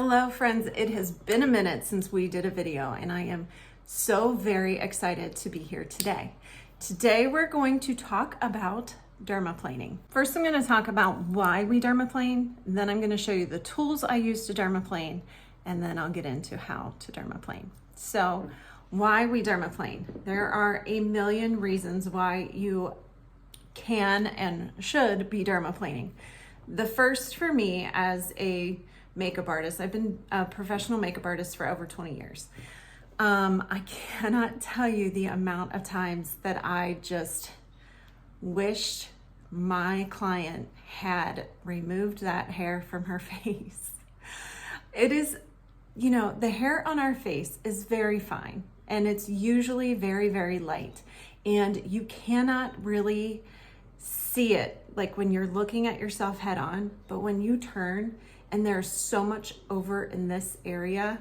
Hello friends, it has been a minute since we did a video and I am so very excited to be here today. Today we're going to talk about dermaplaning. First I'm going to talk about why we dermaplane, then I'm going to show you the tools I use to dermaplane, and then I'll get into how to dermaplane. So why we dermaplane? There are a million reasons why you can and should be dermaplaning. The first for me as a makeup artist, I've been a professional makeup artist for over 20 years. I cannot tell you the amount of times that I just wished my client had removed that hair from her face. It is, the hair on our face is very fine and it's usually very, very light, and you cannot really see it like when you're looking at yourself head on, but when you turn and there's so much over in this area.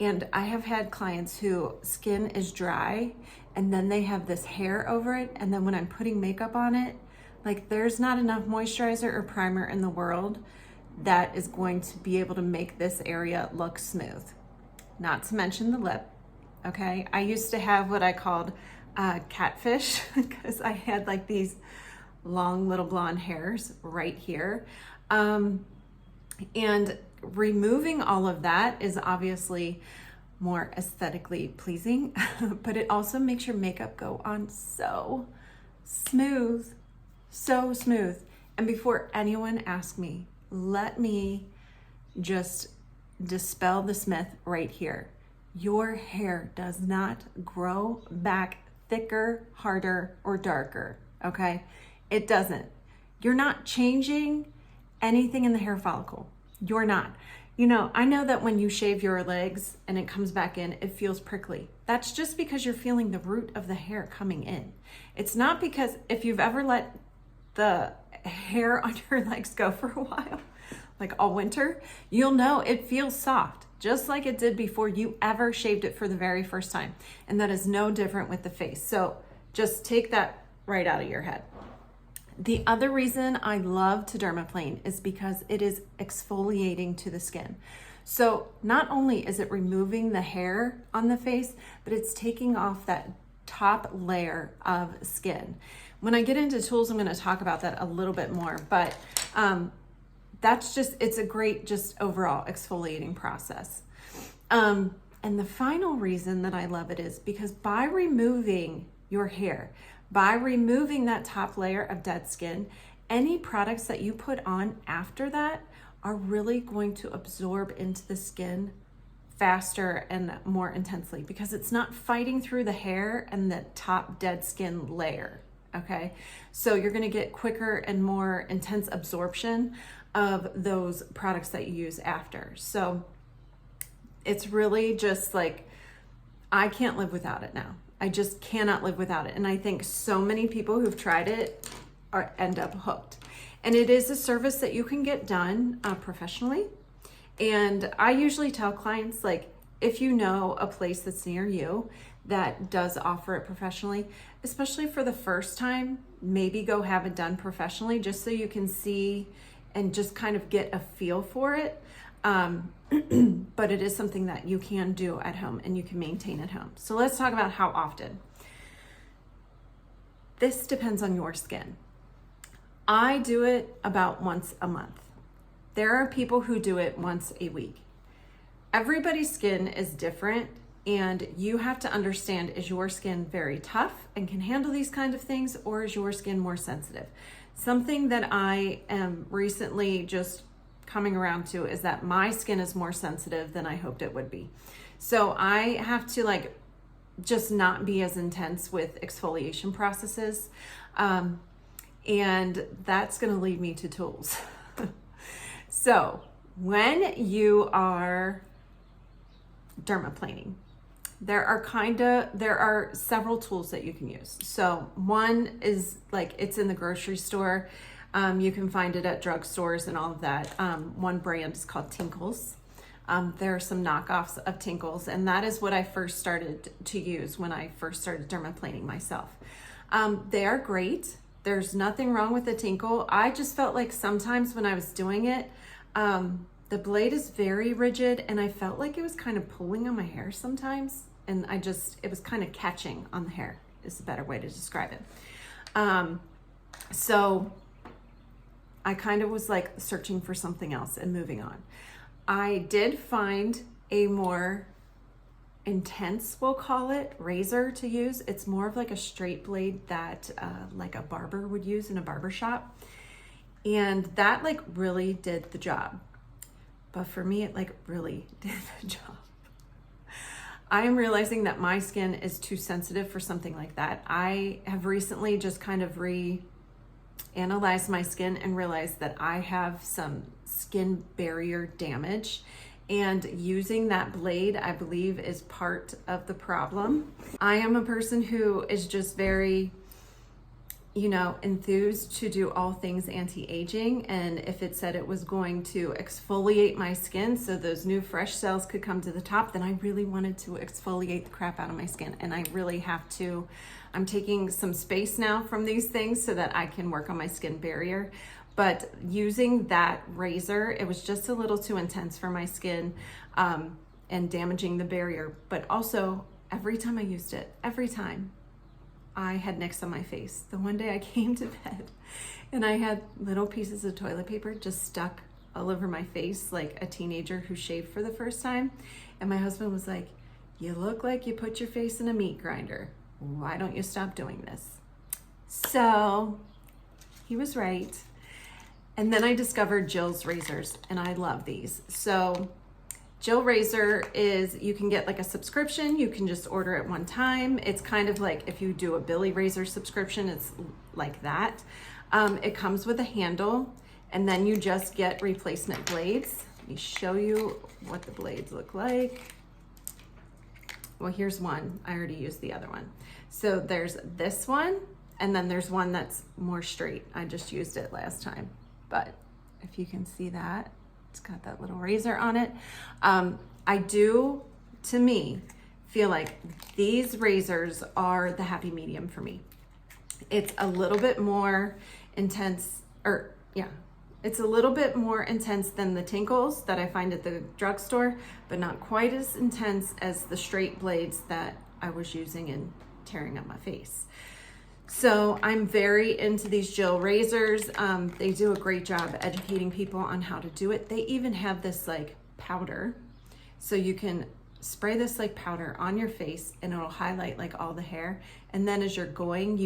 And I have had clients who skin is dry and then they have this hair over it, and then when I'm putting makeup on it, like there's not enough moisturizer or primer in the world that is going to be able to make this area look smooth. Not to mention the lip, okay? I used to have what I called catfish because I had like these long little blonde hairs right here. And removing all of that is obviously more aesthetically pleasing, but it also makes your makeup go on so smooth, so smooth. And before anyone asks me, let me just dispel this myth right here. Your hair does not grow back thicker, harder, or darker, okay? It doesn't. You're not changing anything in the hair follicle. You're not. I know that when you shave your legs and it comes back in, it feels prickly. That's just because you're feeling the root of the hair coming in. It's not because if you've ever let the hair on your legs go for a while, like all winter, you'll know it feels soft, just like it did before you ever shaved it for the very first time. And that is no different with the face. So just take that right out of your head. The other reason I love to dermaplane is because it is exfoliating to the skin. So not only is it removing the hair on the face, but it's taking off that top layer of skin. When I get into tools, I'm going to talk about that a little bit more, but it's a great just overall exfoliating process. And the final reason that I love it is because by removing your hair, by removing that top layer of dead skin, any products that you put on after that are really going to absorb into the skin faster and more intensely because it's not fighting through the hair and the top dead skin layer, okay? So you're gonna get quicker and more intense absorption of those products that you use after. So it's really just like, I can't live without it now. I just cannot live without it. And I think so many people who've tried it end up hooked. And it is a service that you can get done professionally. And I usually tell clients, like, if you know a place that's near you that does offer it professionally, especially for the first time, maybe go have it done professionally just so you can see and just kind of get a feel for it. But it is something that you can do at home and you can maintain at home. So let's talk about how often. This depends on your skin. I do it about once a month. There are people who do it once a week. Everybody's skin is different, and you have to understand, is your skin very tough and can handle these kind of things, or is your skin more sensitive? Something that I am recently just coming around to is that my skin is more sensitive than I hoped it would be. So I have to just not be as intense with exfoliation processes. And that's gonna lead me to tools. So when you are dermaplaning, there are several tools that you can use. So one is it's in the grocery store. You can find it at drugstores and all of that. One brand is called Tinkles. There are some knockoffs of Tinkles, and that is what I first started to use when I first started dermaplaning myself. They are great. There's nothing wrong with the Tinkle. I just felt like sometimes when I was doing it, the blade is very rigid, and I felt like it was kind of pulling on my hair sometimes, and it was kind of catching on the hair is a better way to describe it. So I kind of was like searching for something else and moving on. I did find a more intense, we'll call it, razor to use. It's more of like a straight blade that like a barber would use in a barber shop. And that like really did the job. But for me, it like really did the job. I am realizing that my skin is too sensitive for something like that. I have recently just kind of reanalyzed my skin and realized that I have some skin barrier damage. And using that blade, I believe, is part of the problem. I am a person who is just very, enthused to do all things anti-aging. And if it said it was going to exfoliate my skin so those new fresh cells could come to the top, then I really wanted to exfoliate the crap out of my skin. And I really have to. I'm taking some space now from these things so that I can work on my skin barrier. But using that razor, it was just a little too intense for my skin and damaging the barrier. But also, every time I used it, I had nicks on my face. The one day I came to bed and I had little pieces of toilet paper just stuck all over my face like a teenager who shaved for the first time. And my husband was like, "You look like you put your face in a meat grinder. Why don't you stop doing this?" So he was right. And then I discovered Jill's razors, and I love these. So Jill razor is, you can get like a subscription. You can just order it one time. It's kind of like if you do a Billy razor subscription, it's like that. It comes with a handle, and then you just get replacement blades. Let me show you what the blades look like. Well, here's one. I already used the other one. So there's this one, and then there's one that's more straight. I just used it last time. But if you can see that, it's got that little razor on it. I do, to me, feel like these razors are the happy medium for me. It's a little bit more intense, it's a little bit more intense than the Tinkles that I find at the drugstore, but not quite as intense as the straight blades that I was using and tearing up my face. So I'm very into these Jill razors. They do a great job educating people on how to do it. They even have this like powder. So you can spray this like powder on your face and it'll highlight like all the hair. And then as you're going,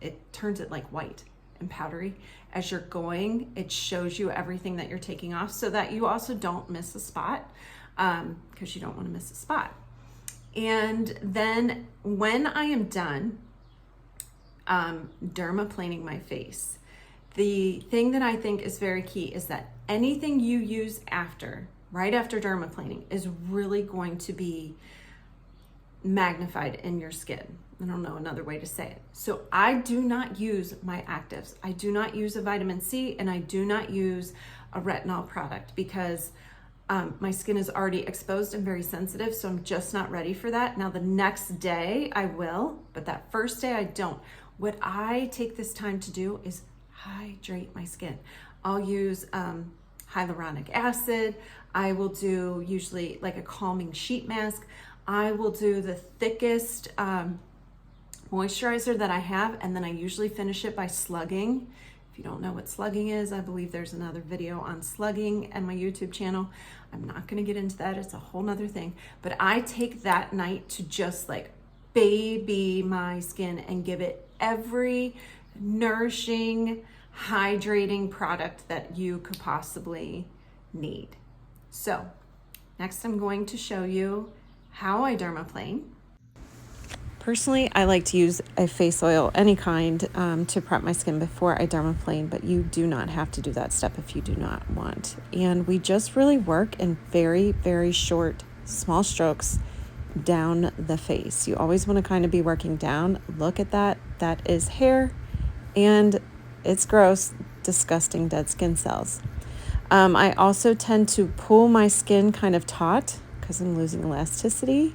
it turns it like white and powdery. As you're going, it shows you everything that you're taking off so that you also don't miss a spot, because you don't want to miss a spot. And then when I am done dermaplaning my face, the thing that I think is very key is that anything you use right after dermaplaning is really going to be magnified in your skin. I don't know another way to say it. So I do not use my actives. I do not use a vitamin C, and I do not use a retinol product because my skin is already exposed and very sensitive, so I'm just not ready for that. Now the next day I will, but that first day I don't. What I take this time to do is hydrate my skin. I'll use hyaluronic acid. I will do usually like a calming sheet mask. I will do the thickest moisturizer that I have, and then I usually finish it by slugging. If you don't know what slugging is, I believe there's another video on slugging on my YouTube channel. I'm not gonna get into that, it's a whole nother thing. But I take that night to just like baby my skin and give it every nourishing, hydrating product that you could possibly need. So next I'm going to show you how I dermaplane. Personally, I like to use a face oil, any kind, to prep my skin before I dermaplane, but you do not have to do that step if you do not want. And we just really work in very, very short, small strokes down the face. You always want to kind of be working down. Look at that. That is hair, and it's gross, disgusting dead skin cells. I also tend to pull my skin kind of taut because I'm losing elasticity.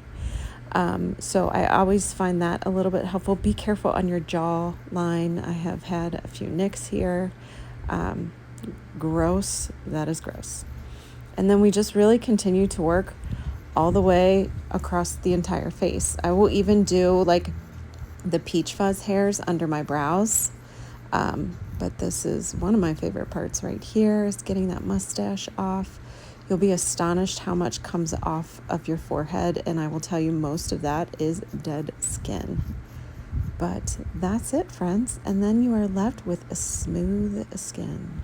So I always find that a little bit helpful. Be careful on your jaw line. I have had a few nicks here. Gross. That is gross. And then we just really continue to work all the way across the entire face. I will even do like the peach fuzz hairs under my brows. But this is one of my favorite parts right here, is getting that mustache off. You'll be astonished how much comes off of your forehead, and I will tell you most of that is dead skin. But that's it, friends. And then you are left with a smooth skin.